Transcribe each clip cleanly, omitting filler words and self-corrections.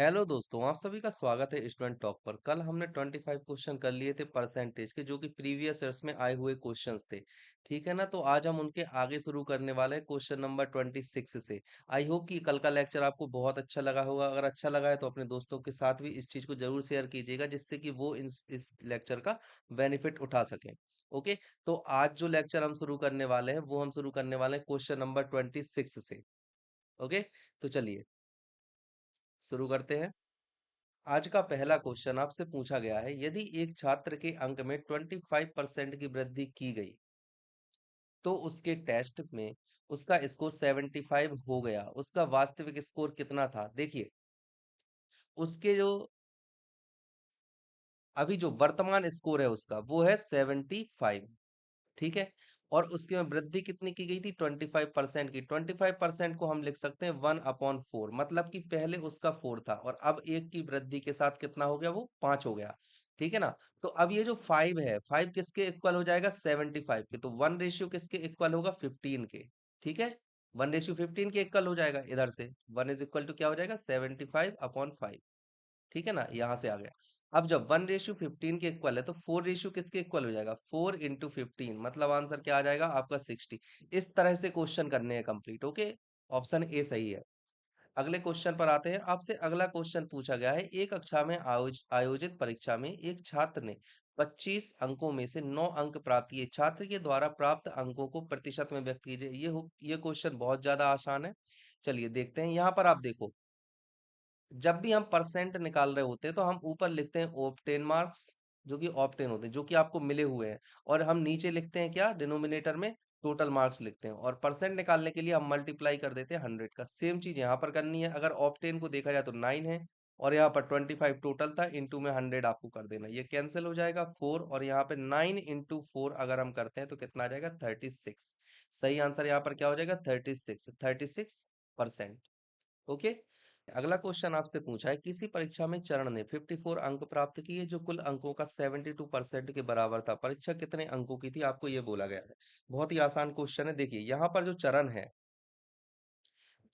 Hello दोस्तों, आप सभी का स्वागत है स्टूडेंट टॉक पर। कल हमने 25 क्वेश्चन कर लिए थे परसेंटेज के, जो कि प्रीवियस ईयर्स में आए हुए क्वेश्चंस थे। ठीक है ना? तो आज हम उनके आगे शुरू करने वाले हैं क्वेश्चन नंबर 26 से। आई होप कि कल का लेक्चर आपको बहुत अच्छा लगा होगा। अगर अच्छा लगा है तो अपने दोस्तों के साथ भी इस चीज को जरूर शेयर कीजिएगा, जिससे कि वो इस लेक्चर का बेनिफिट उठा सकें। ओके, तो आज जो लेक्चर हम शुरू करने वाले हैं वो हम शुरू करने वाले हैं क्वेश्चन नंबर 26 से। ओके, तो चलिए शुरू करते हैं। आज का पहला क्वेश्चन आपसे पूछा गया है, यदि एक छात्र के अंक में 25% की वृद्धि की गई तो उसके टेस्ट में उसका स्कोर 75 हो गया, उसका वास्तविक स्कोर कितना था? देखिए, उसके जो अभी जो वर्तमान स्कोर है उसका वो है 75। ठीक है, और उसके में वृद्धि कितनी की गई थी? 25% की। 25% को हम लिख सकते हैं 1/4, मतलब कि पहले उसका 4 था और अब एक की वृद्धि के साथ कितना हो गया? वो 5 हो गया। ठीक है ना? तो अब ये जो 5 है, 5 किसके इक्वल हो जाएगा? 75 के। तो 1 रेशियो किसके इक्वल होगा? 15 के। ठीक है, 1:15 के इक्वल हो जाएगा। इधर से 1 इज इक्वल टू क्या हो जाएगा? 75/5। ठीक है ना? यहां से आ गया। अब जब 1:15 के इक्वल है तो 4 रेशियो किसके इक्वल हो जाएगा? 4 × 15, मतलब आंसर क्या आ जाएगा आपका? 60। इस तरह से क्वेश्चन करने हैं कंप्लीट। ओके, ऑप्शन ए सही है। अगले क्वेश्चन पर आते हैं। आपसे अगला क्वेश्चन पूछा गया है, एक कक्षा में आयोजित परीक्षा में एक छात्र ने 25 अंकों में से 9 अंक प्राप्त किए। छात्र के द्वारा प्राप्त अंकों को प्रतिशत में व्यक्त कीजिए। ये क्वेश्चन बहुत ज्यादा आसान है। चलिए देखते हैं। यहाँ पर आप देखो, जब भी हम परसेंट निकाल रहे होते हैं तो हम ऊपर लिखते हैं ऑब्टेन मार्क्स, जो कि ऑब्टेन होते हैं, जो कि आपको मिले हुए हैं। और हम नीचे लिखते हैं क्या? डिनोमिनेटर में टोटल मार्क्स लिखते हैं। और परसेंट निकालने के लिए हम मल्टीप्लाई कर देते हैं 100 का। सेम चीज यहाँ पर करनी है। अगर ऑब्टेन को देखा जाए तो 9 है, और यहाँ पर 25 टोटल था, इंटू में 100 आपको कर देना। ये कैंसिल हो जाएगा 4, और यहाँ पे 9 × 4 अगर हम करते हैं तो कितना आ जाएगा? 36। सही आंसर यहाँ पर क्या हो जाएगा? 36% ओके। अगला क्वेश्चन आपसे पूछा है, किसी परीक्षा में चरण ने 54 अंक प्राप्त किए, जो कुल अंकों का 72% के बराबर था। परीक्षा कितने अंकों की थी? आपको ये बोला गया है। बहुत ही आसान क्वेश्चन है। देखिए, यहाँ पर जो चरण है,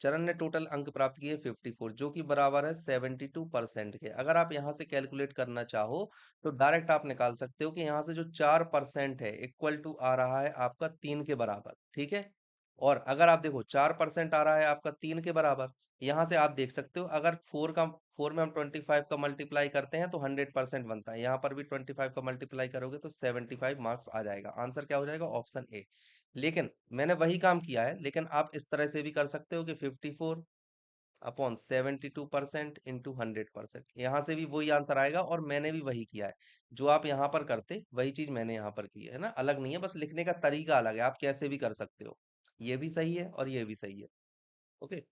चरण ने टोटल अंक प्राप्त किए 54, जो कि बराबर है 72% के। अगर आप यहाँ से कैलकुलेट करना चाहो तो डायरेक्ट आप निकाल सकते हो कि यहाँ से जो 4% है इक्वल टू आ रहा है आपका 3 के बराबर। ठीक है, और अगर आप देखो 4% आ रहा है आपका 3 के बराबर, यहाँ से आप देख सकते हो अगर 4 में हम 25 का मल्टीप्लाई करते हैं तो 100% बनता है। यहाँ पर भी 25 का मल्टीप्लाई करोगे तो 75 मार्क्स आ जाएगा। आंसर क्या हो जाएगा? Option A. लेकिन मैंने वही काम किया है, लेकिन आप इस तरह से भी कर सकते हो कि 54/72% इंटू 100%, यहाँ से भी वही आंसर आएगा। और मैंने भी वही किया है, जो आप यहाँ पर करते वही चीज मैंने यहाँ पर की है ना। अलग नहीं है, बस लिखने का तरीका अलग है। आप कैसे भी कर सकते हो। ये भी सही है और ये भी सही है। ओके,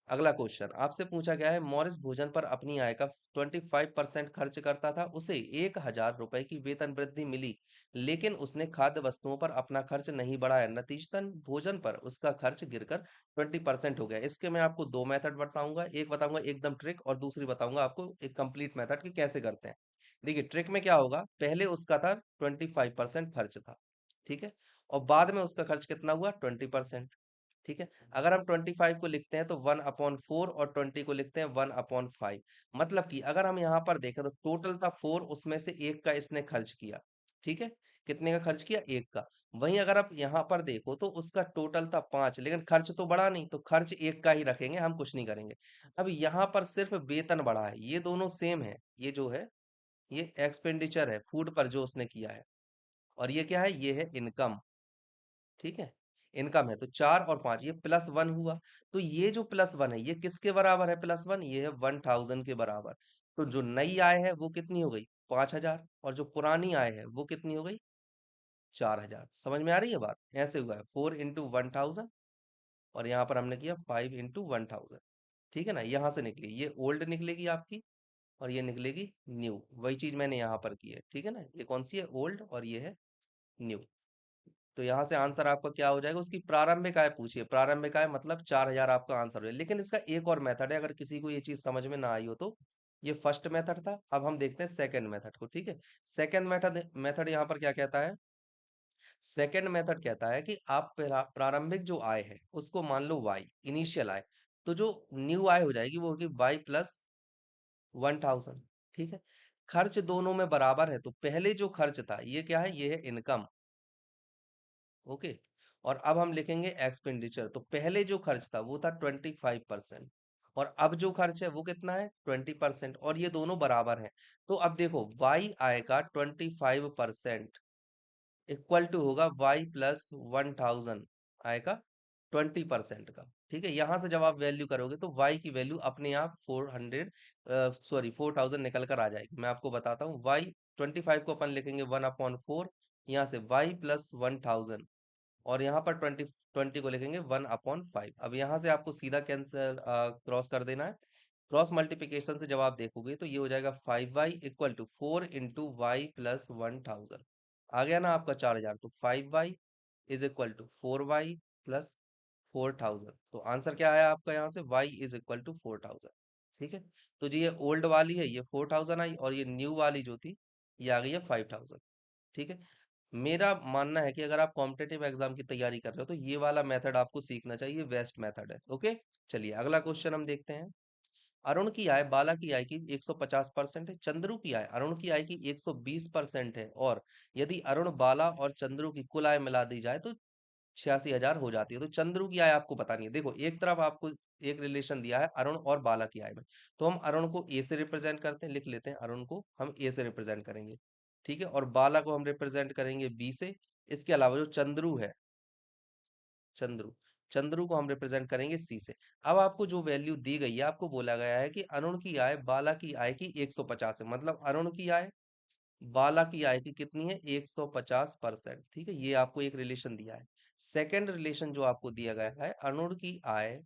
अगला क्वेश्चन आपसे पूछा गया है, मॉरिस भोजन पर अपनी आय का 25% खर्च करता था। उसे 1,000 रुपए की वेतन वृद्धि मिली, लेकिन उसने खाद्य वस्तुओं पर अपना खर्च नहीं बढ़ाया। नतीजतन भोजन पर उसका खर्च गिरकर 20% हो गया। इसके मैं आपको दो मेथड बताऊंगा। एक बताऊंगा एकदम ट्रिक, और दूसरी बताऊंगा आपको एक कंप्लीट मेथड कि कैसे करते हैं। देखिए, ट्रिक में क्या होगा, पहले उसका था 25% खर्च था। ठीक है, और बाद में उसका खर्च कितना हुआ? 20%। ठीक है, अगर हम 25 को लिखते हैं तो 1/4, और 20 को लिखते हैं 1/5। मतलब कि अगर हम यहाँ पर देखें तो टोटल था 4, उसमें से एक का इसने खर्च किया। ठीक है, कितने का खर्च किया? एक का। वहीं अगर आप यहाँ पर देखो तो उसका टोटल था 5, लेकिन खर्च तो बढ़ा नहीं, तो खर्च एक का ही रखेंगे, हम कुछ नहीं करेंगे। अब यहाँ पर सिर्फ वेतन बढ़ा है, ये दोनों सेम है। ये जो है ये एक्सपेंडिचर है फूड पर जो उसने किया है, और ये क्या है? ये है इनकम। ठीक है, इनकम है। तो 4 और 5 ये +1 हुआ। तो ये जो +1 है ये किसके बराबर है? +1 ये है 1000 के बराबर। तो जो नई आय है वो कितनी हो गई? 5000। और जो पुरानी आय है वो कितनी हो गई? 4000। समझ में आ रही है बात? ऐसे हुआ है 4 × 1000, और यहाँ पर हमने किया 5 × 1000। ठीक है ना? यहाँ से निकली ये ओल्ड निकलेगी आपकी, और ये निकलेगी न्यू। वही चीज मैंने यहाँ पर की है। ठीक है ना? ये कौन सी है? ओल्ड, और ये है न्यू। तो यहाँ से आंसर आपका क्या हो जाएगा? उसकी प्रारंभिक आय पूछिए। प्रारंभिक आय मतलब 4000 आपका आंसर है। लेकिन इसका एक और मेथड है, अगर किसी को ये चीज समझ में ना आई हो तो। ये फर्स्ट मेथड था, अब हम देखते हैं सेकंड मेथड को। ठीक है, सेकंड मेथड मेथड यहाँ पर क्या कहता है? सेकंड मेथड कहता है कि आप प्रारंभिक जो आय है उसको मान लो वाई, इनिशियल आय। तो जो न्यू आय हो जाएगी वो होगी वाई प्लस 1000। ठीक है, खर्च दोनों में बराबर है, तो पहले जो खर्च था ये क्या है, ये है इनकम। ओके, और अब हम लिखेंगे एक्सपेंडिचर। तो पहले जो खर्च था वो था 25%, और अब जो खर्च है वो कितना है, 20%, और ये दोनों बराबर हैं। तो अब देखो वाई आएगा 25% इक्वल टू होगा वाई प्लस 1000 आएगा 20% का। ठीक है, यहां से जब आप वैल्यू करोगे तो वाई की वैल्यू अपने आप 4000 निकल कर आ जाएगी। मैं आपको बताता हूँ, वाई 25 को अपन लिखेंगे 1/4, यहाँ से वाई प्लस 1000, और यहाँ पर 20 को लिखेंगे 1/5। अब यहाँ से आपको सीधा कैंसिल क्रॉस कर देना है। क्रॉस मल्टीप्लिकेशन से जब आप देखोगे तो ये हो जाएगा 5y इक्वल टू 4 × y+1000। आ गया ना आपका 4000, तो 5y is equal to 4y plus 4000। तो आंसर क्या आया आपका यहाँ से, y इज इक्वल टू 4000। ठीक है, तो जी ये ओल्ड वाली है, ये 4000 आई, और ये न्यू वाली जो थी ये आ गई है 5000। ठीक है, मेरा मानना है कि अगर आप कॉम्पिटेटिव एग्जाम की तैयारी कर रहे हो तो ये वाला मेथड आपको सीखना चाहिए, बेस्ट मेथड है। ओके, चलिए अगला क्वेश्चन हम देखते हैं। अरुण की आय बाला की आय की 150% है, चंद्रू की आय अरुण की आय की 120% है, और यदि अरुण, बाला और चंद्रू की कुल आय मिला दी जाए तो 86,000 हो जाती है। तो चंद्रू की आय आपको बतानी है। देखो एक तरफ आपको एक रिलेशन दिया है अरुण और बाला की आय में, तो हम अरुण को ए से रिप्रेजेंट करते हैं, लिख लेते हैं अरुण को हम ए से रिप्रेजेंट करेंगे। ठीक है, और बाला को हम रिप्रेजेंट करेंगे बी से। इसके अलावा जो चंद्रू है, चंद्रू चंद्रू को हम रिप्रेजेंट करेंगे सी से। अब आपको जो वैल्यू दी गई है, आपको बोला गया है कि अरुण की आय बाला की आय की 150 है, मतलब अरुण की आय बाला की आय की कितनी है, 150%। ठीक है, ये आपको एक रिलेशन दिया है। सेकंड रिलेशन जो आपको दिया गया है, अरुण की आय,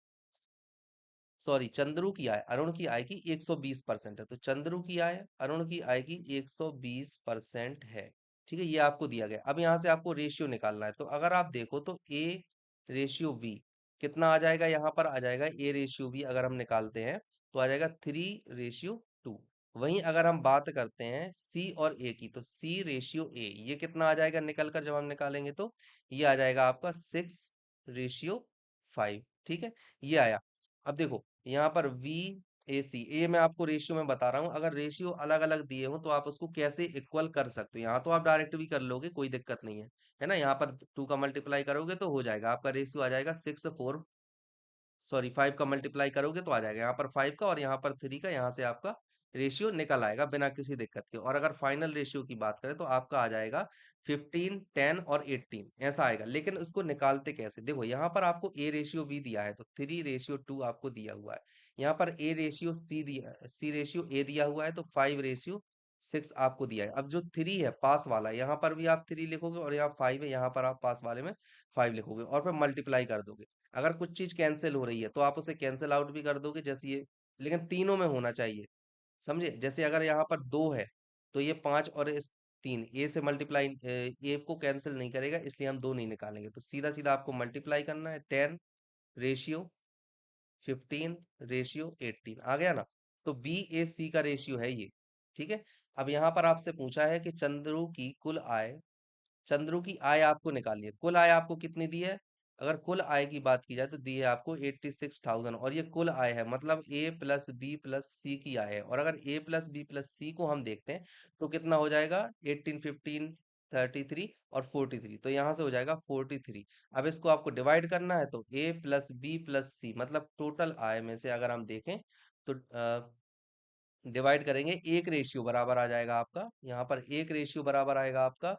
सॉरी चंद्रू की आय अरुण की आय की 120% है, तो चंद्रू की आय अरुण की आय की 120% है। ठीक है, ये आपको दिया गया। अब यहाँ से आपको रेशियो निकालना है, तो अगर आप देखो तो ए रेशियो बी कितना आ जाएगा, यहाँ पर आ जाएगा ए रेशियो बी, अगर हम निकालते हैं तो आ जाएगा 3:2। वहीं अगर हम बात करते हैं सी और ए की, तो सी रेशियो ए ये कितना आ जाएगा निकल कर, जब हम निकालेंगे तो ये आ जाएगा आपका 6:5। ठीक है, ये आया। अब देखो यहाँ पर वी ए सी, ए मैं आपको रेशियो में बता रहा हूँ, अगर रेशियो अलग अलग दिए हो तो आप उसको कैसे इक्वल कर सकते हो। यहाँ तो आप डायरेक्ट भी कर लोगे, कोई दिक्कत नहीं है ना। यहाँ पर 2 का मल्टीप्लाई करोगे तो हो जाएगा, आपका रेशियो आ जाएगा 6:4, सॉरी 5 का मल्टीप्लाई करोगे तो आ जाएगा यहाँ पर 5 का, और यहाँ पर 3 का, यहाँ से आपका रेशियो निकल आएगा बिना किसी दिक्कत के। और अगर फाइनल रेशियो की बात करें तो आपका आ जाएगा 15, 10 और 18, ऐसा आएगा। लेकिन उसको निकालते कैसे, देखो यहाँ पर आपको ए रेशियो बी दिया है तो 3:2 आपको दिया हुआ है। यहाँ पर ए रेशियो सी दिया, सी रेशियो ए दिया हुआ है, तो 5:6 आपको दिया है। अब जो 3 है पास वाला, यहाँ पर भी आप 3 लिखोगे, और यहाँ 5 है, यहाँ पर आप पास वाले में 5 लिखोगे, और फिर मल्टीप्लाई कर दोगे। अगर कुछ चीज कैंसिल हो रही है तो आप उसे कैंसिल आउट भी कर दोगे, जैसे ये, लेकिन तीनों में होना चाहिए, समझे। जैसे अगर यहाँ पर 2 है तो ये 5 और इस 3 ए से मल्टीप्लाई, ए को कैंसिल नहीं करेगा, इसलिए हम 2 नहीं निकालेंगे। तो सीधा सीधा आपको मल्टीप्लाई करना है, 10 रेशियो 15 रेशियो 18 आ गया ना। तो बी ए सी का रेशियो है ये। ठीक है, अब यहाँ पर आपसे पूछा है कि चंद्रू की कुल आय, चंद्रू की आय आपको निकालनी है। कुल आय आपको कितनी दी है, अगर कुल आय की बात की जाए तो दी है आपको 86,000, और ये कुल आय है, मतलब ए प्लस बी प्लस सी की आय है। और अगर ए प्लस बी प्लस सी को हम देखते हैं तो कितना हो जाएगा, 18, 15, 33 और 43, तो यहाँ से हो जाएगा 43। अब इसको आपको डिवाइड करना है, तो ए प्लस बी प्लस सी, मतलब टोटल आय में से अगर हम देखें तो डिवाइड करेंगे, एक रेशियो बराबर आ जाएगा आपका, यहाँ पर एक रेशियो बराबर आएगा आपका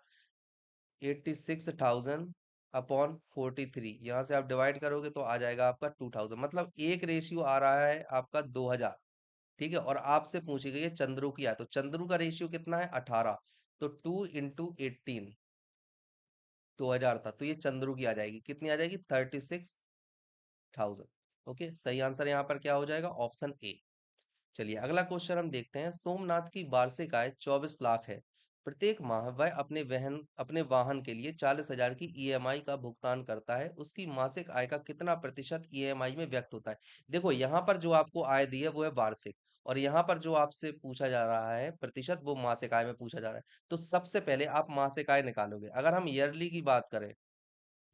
86,000/43। यहाँ से आप डिवाइड करोगे तो आ जाएगा आपका 2000, मतलब एक रेशियो आ रहा है आपका 2000। ठीक है, और आपसे पूछी गई है चंद्रू की आय, तो चंद्रू का रेशियो कितना है, 18, तो 2 × 18 2000 था, तो ये चंद्रू की आ जाएगी, कितनी आ जाएगी, 36,000। ओके, सही आंसर यहाँ पर क्या हो जाएगा, ऑप्शन ए। चलिए अगला क्वेश्चन हम देखते हैं। सोमनाथ की वार्षिक आय 24 लाख है। प्रत्येक माह वह अपने वाहन के लिए 40,000 की ईएमआई का भुगतान करता है। उसकी मासिक आय का कितना प्रतिशत ईएमआई में व्यक्त होता है। देखो यहाँ पर जो आपको आय दी है वो है वार्षिक, और यहाँ पर जो आपसे पूछा जा रहा है प्रतिशत, वो मासिक आय में पूछा जा रहा है। तो सबसे पहले आप मासिक आय निकालोगे। अगर हम ईयरली की बात करें,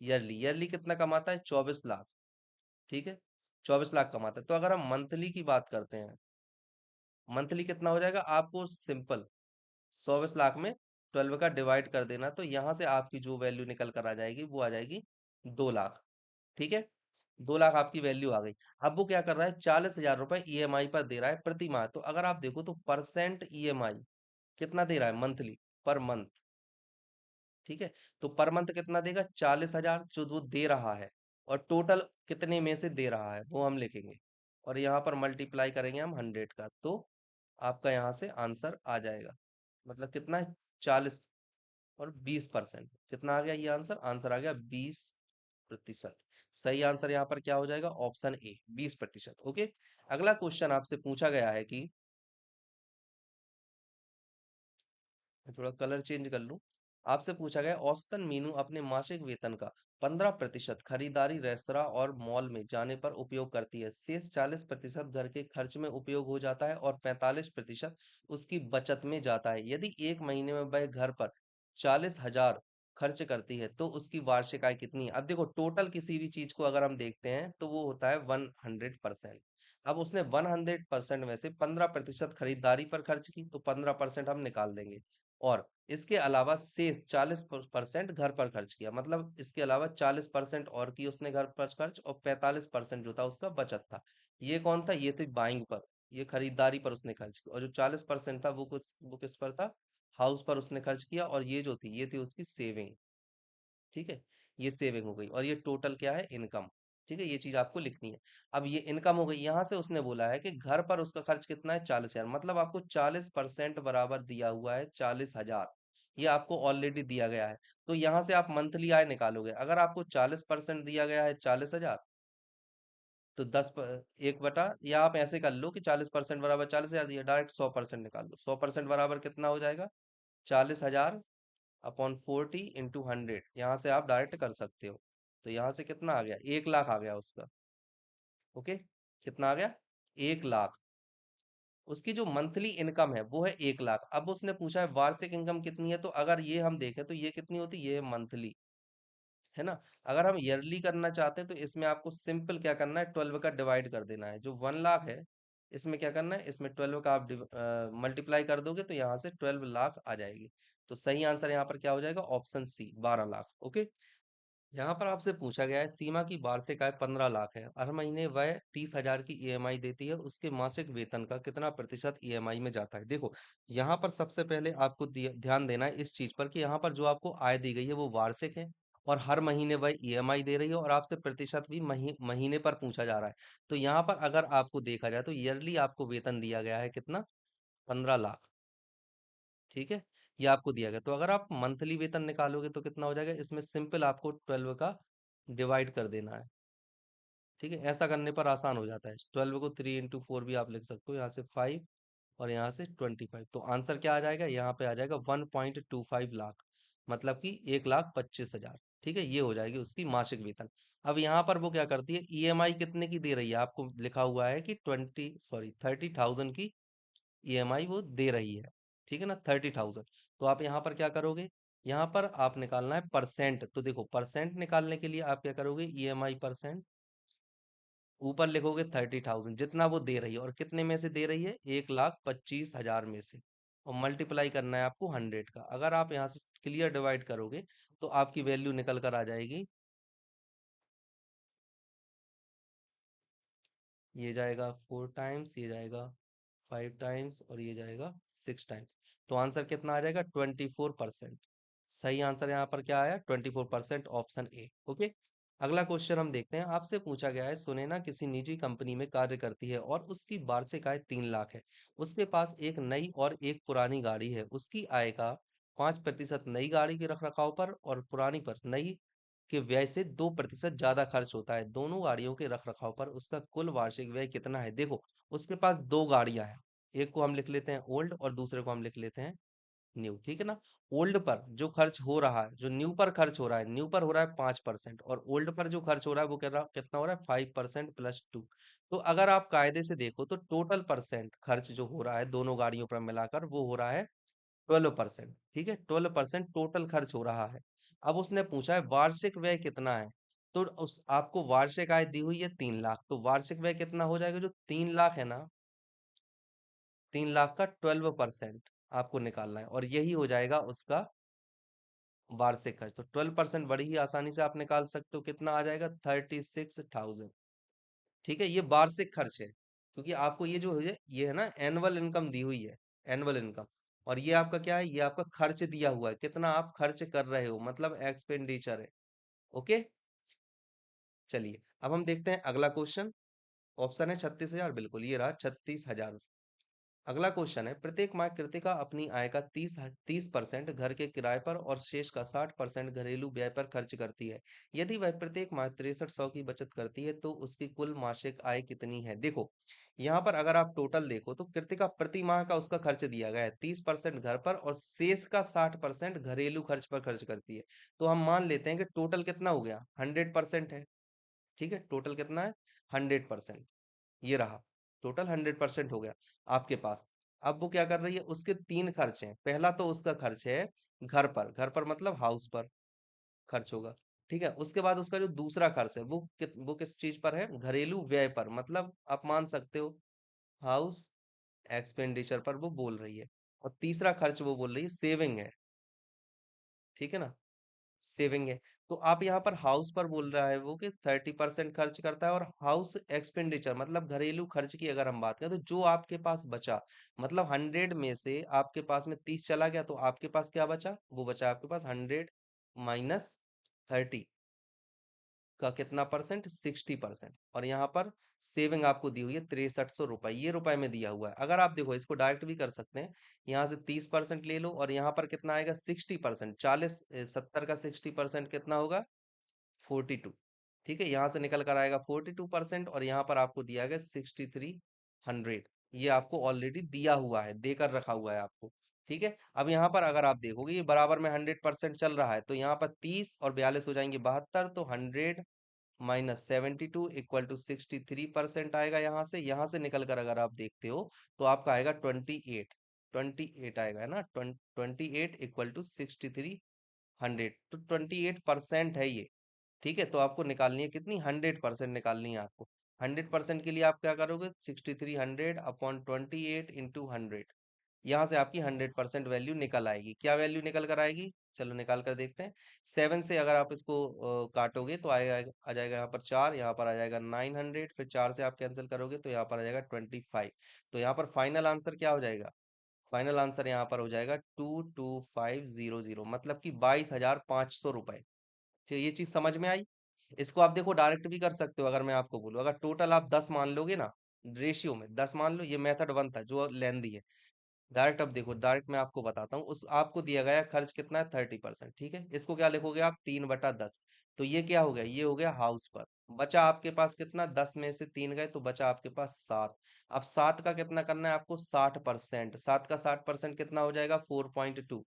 ईयरली ईयरली कितना कमाता है, 24 लाख। ठीक है, 24 लाख कमाता है। तो अगर हम मंथली की बात करते हैं, मंथली कितना हो जाएगा आपको सिंपल 120 लाख में 12 का डिवाइड कर देना, तो यहां से आपकी जो वैल्यू निकल कर आ जाएगी वो आ जाएगी 2 लाख। ठीक है, 2 लाख आपकी वैल्यू आ गई। अब वो क्या कर रहा है, 40,000 रुपए ईएमआई पर दे रहा है प्रति माह। तो अगर आप देखो तो परसेंट ईएमआई कितना दे रहा है मंथली, पर मंथ। ठीक है, तो पर मंथ कितना देगा, 40,000 जो वो दे रहा है, और टोटल कितने में से दे रहा है वो हम लिखेंगे, और यहाँ पर मल्टीप्लाई करेंगे हम 100 का, तो आपका यहाँ से आंसर आ जाएगा। मतलब कितना है, 40 और 20%। कितना आ गया ये आंसर, आंसर आ गया 20%। सही आंसर यहाँ पर क्या हो जाएगा, ऑप्शन ए 20%। ओके, अगला क्वेश्चन आपसे पूछा गया है कि, मैं थोड़ा कलर चेंज कर लूं। आपसे पूछा गया, औसतन मीनू अपने मासिक वेतन का 15% खरीदारी, रेस्तरा और मॉल में जाने पर उपयोग करती है। शेष 40% घर के खर्च में उपयोग हो जाता है और 45% उसकी बचत में जाता है। यदि एक महीने में वह घर पर 40,000 खर्च करती है तो उसकी वार्षिक आय कितनी है। अब देखो, टोटल किसी भी चीज को अगर हम देखते हैं तो वो होता है 100%। अब उसने 100% में से 15% खरीदारी पर खर्च की, तो 15% हम निकाल देंगे, और इसके अलावा शेष 40% घर पर खर्च किया। मतलब इसके अलावा 40% और की उसने घर पर खर्च, और 45% जो था उसका बचत था। ये कौन था, ये थी बाइंग पर, ये खरीदारी पर उसने खर्च किया। और जो 40% था वो किस पर था, हाउस पर उसने खर्च किया। और ये जो थी, ये थी उसकी सेविंग। ठीक है, ये सेविंग हो गई, और ये टोटल क्या है, इनकम। ठीक है, ये चीज आपको लिखनी है। अब ये इनकम हो गई, यहां से उसने बोला है कि घर पर उसका खर्च कितना है, 40,000। मतलब आपको 40% बराबर दिया हुआ है 40,000, ये आपको ऑलरेडी दिया गया है। तो यहां से आप मंथली आय निकालोगे। अगर आपको 40% दिया गया है 40,000, तो 1 बटा, या आप ऐसे कर लो कि 40% बराबर 40,000 दिया, डायरेक्ट 100% निकाल लो। 100% बराबर कितना हो जाएगा, 40,000 अपॉन 40 × 100। यहाँ से आप डायरेक्ट कर सकते हो। तो यहाँ से कितना आ गया, 1 लाख आ गया उसका। ओके, कितना आ गया, 1 लाख। उसकी जो मंथली इनकम है वो है 1 लाख। अब उसने पूछा है वार्षिक इनकम कितनी है, तो अगर ये हम देखें तो ये कितनी होती है, ये है मंथली, है ना। अगर हम ईयरली करना चाहते हैं तो इसमें आपको सिंपल क्या करना है, 12 का डिवाइड कर देना है। जो 1 लाख है, इसमें क्या करना है, इसमें 12 का आप मल्टीप्लाई कर दोगे तो यहाँ से 12 लाख आ जाएगी। तो सही आंसर यहाँ पर क्या हो जाएगा, ऑप्शन सी 12 लाख। ओके, यहाँ पर आपसे पूछा गया है, सीमा की वार्षिक आय 15 लाख है, हर महीने वह 30,000 की ईएमआई देती है, उसके मासिक वेतन का कितना प्रतिशत ईएमआई में जाता है। देखो, यहाँ पर सबसे पहले आपको ध्यान देना है इस चीज पर कि यहाँ पर जो आपको आय दी गई है वो वार्षिक है, और हर महीने वह ईएमआई दे रही है, और आपसे प्रतिशत भी महीने पर पूछा जा रहा है। तो यहाँ पर अगर आपको देखा जाए तो ईयरली आपको वेतन दिया गया है कितना, 15 लाख। ठीक है, ये आपको दिया गया। तो अगर आप मंथली वेतन निकालोगे तो कितना हो जाएगा, इसमें सिंपल आपको 12 का डिवाइड कर देना है। ठीक है, ऐसा करने पर आसान हो जाता है। 12 को 3 × 4 भी आप लिख सकते हो, यहाँ से 5 और यहाँ से 25। तो आंसर क्या आ जाएगा, यहाँ पे आ जाएगा 1.25 लाख, मतलब कि 1,25,000। ठीक है, ये हो जाएगी उसकी मासिक वेतन। अब यहाँ पर वो क्या करती है, ईएमआई कितने की दे रही है, आपको लिखा हुआ है कि 30,000 की ईएमआई वो दे रही है। ठीक है ना, 30,000। तो आप यहाँ पर क्या करोगे, यहाँ पर आप निकालना है परसेंट। तो देखो, परसेंट निकालने के लिए आप क्या करोगे, ईएमआई परसेंट, ऊपर लिखोगे 30,000 जितना वो दे रही है, और कितने में से दे रही है, 1,25,000 में से, और मल्टीप्लाई करना है आपको 100 का। अगर आप यहाँ से क्लियर डिवाइड करोगे तो आपकी वैल्यू निकल कर आ जाएगी, ये जाएगा 4 टाइम्स, ये जाएगा 5 टाइम्स, और ये जाएगा 6 टाइम्स। तो आंसर कितना आ जाएगा, 24%। सही आंसर यहाँ पर क्या आया, 24%, ऑप्शन ए। ओके, अगला क्वेश्चन हम देखते हैं। आपसे पूछा गया है, सुनैना किसी निजी कंपनी में कार्य करती है और उसकी वार्षिक आय 3 लाख है। उसके पास एक नई और एक पुरानी गाड़ी है। उसकी आय का 5% नई गाड़ी के रख रखाव पर और पुरानी पर नई के व्यय से 2% ज्यादा खर्च होता है। दोनों गाड़ियों के रख रखाव पर उसका कुल वार्षिक व्यय कितना है। देखो, उसके पास दो गाड़ियां हैं, एक को हम लिख लेते हैं ओल्ड और दूसरे को हम लिख लेते हैं न्यू। ठीक है ना, ओल्ड पर जो खर्च हो रहा है, जो न्यू पर खर्च हो रहा है, न्यू पर हो रहा है 5%, और ओल्ड पर जो खर्च हो रहा है वो कितना हो रहा है, 5% प्लस 2। तो अगर आप कायदे से देखो तो टोटल परसेंट खर्च जो हो रहा है दोनों गाड़ियों पर मिलाकर वो हो रहा है 12%। ठीक है, 12% टोटल खर्च हो रहा है। अब उसने पूछा है वार्षिक व्यय कितना है। तो उस आपको वार्षिक आय दी हुई है 3 लाख, तो वार्षिक व्यय कितना हो जाएगा, जो 3 लाख है ना, 3 लाख का 12% आपको निकालना है, और यही हो जाएगा उसका वार्षिक खर्च। तो 12% बड़ी ही आसानी से आप निकाल सकते हो, कितना आ जाएगा, 36,000। ठीक है, ये वार्षिक खर्च है, क्योंकि आपको ये जो है ये है ना एनुअल इनकम दी हुई है, एनुअल इनकम। और ये आपका क्या है, ये आपका खर्च दिया हुआ है, कितना आप खर्च कर रहे हो, मतलब एक्सपेंडिचर है। ओके, चलिए अब हम देखते हैं अगला क्वेश्चन। ऑप्शन है 36,000, बिल्कुल ये रहा 36,000। अगला क्वेश्चन है, प्रत्येक माह कृतिका अपनी आय का 30% घर के किराए पर और शेष का 60% घरेलू व्यय पर खर्च करती है। यदि वह प्रत्येक माह 6300 की बचत करती है तो उसकी कुल मासिक आय कितनी है। देखो यहाँ पर अगर आप टोटल देखो तो कृतिका प्रति माह का उसका खर्च दिया गया है 30% घर पर और शेष का 60% घरेलू खर्च पर खर्च करती है। तो हम मान लेते हैं कि टोटल कितना हो गया, 100% है। ठीक है, टोटल कितना है, 100%। ये रहा, टोटल 100% हो गया आपके पास। अब वो क्या कर रही है, उसके तीन खर्च हैं। पहला तो उसका खर्च है घर पर, घर पर मतलब हाउस पर खर्च होगा। ठीक है, उसके बाद उसका जो दूसरा खर्च है वो किस चीज पर है, घरेलू व्यय पर, मतलब आप मान सकते हो हाउस एक्सपेंडिचर पर वो बोल रही है। और तीसरा खर्च वो बोल रही है सेविंग है। ठीक है ना, सेविंग है। तो आप यहाँ पर हाउस पर बोल रहा है वो कि 30% खर्च करता है, और हाउस एक्सपेंडिचर मतलब घरेलू खर्च की अगर हम बात करें तो जो आपके पास बचा, मतलब 100 में से आपके पास में 30 चला गया, तो आपके पास क्या बचा, वो बचा आपके पास 100 माइनस 30 का कितना परसेंट, 60%। और यहाँ पर सेविंग आपको दी हुई है 6300 रुपए, ये रुपए में दिया हुआ है। अगर आप देखो इसको डायरेक्ट भी कर सकते हैं, यहाँ से 30% ले लो और यहाँ पर कितना आएगा 60%, 70 का 60% कितना होगा, 42। ठीक है, यहाँ से निकल कर आएगा 42% और यहाँ पर आपको दिया गया 6300। ये आपको ऑलरेडी दिया हुआ है, देकर रखा हुआ है आपको। ठीक है, अब यहाँ पर अगर आप देखोगे ये बराबर में 100% चल रहा है, तो यहाँ पर 30 और 42 हो जाएंगे 72, तो 100 - 72 इक्वल टू 63% आएगा। यहाँ से निकल कर अगर आप देखते हो तो आपका आएगा 28, 28 आएगा, है ना, 28 इक्वल टू 6300। तो 28% है ये। ठीक है, तो आपको निकालनी है कितनी, 100% निकालनी है आपको। 100% के लिए आप क्या करोगे, 6300 अपॉन 28 इंटू 100। यहाँ से आपकी 100% वैल्यू निकल आएगी। क्या वैल्यू निकल कर आएगी, चलो निकाल कर देखते हैं। 7 से अगर आप इसको काटोगे तो आएगा, आ जाएगा यहाँ पर 4, यहाँ पर आ जाएगा 900, फिर 4 से आप कैंसिल करोगे तो यहाँ पर आ जाएगा 25। तो यहाँ पर फाइनल आंसर क्या हो जाएगा, फाइनल आंसर यहाँ पर हो जाएगा 22500, मतलब कि 22,500 रुपए। तो ये चीज समझ में आई। इसको आप देखो डायरेक्ट भी कर सकते हो, अगर मैं आपको बोलूं अगर टोटल आप 10 मान लोगे ना, रेशियो में 10 मान लो, ये मेथड 1 था जो लेंदी है। डायरेक्ट अब देखो, डायरेक्ट मैं आपको बताता हूँ, उस आपको दिया गया खर्च कितना है 30%। ठीक है, इसको क्या लिखोगे आप, 3/10। तो ये क्या हो गया, ये हो गया हाउस पर। बचा आपके पास कितना, 10 में से 3 गए तो बचा आपके पास 7। अब 7 का कितना करना है आपको, 60%। 7 का 60% कितना हो जाएगा, 4.2।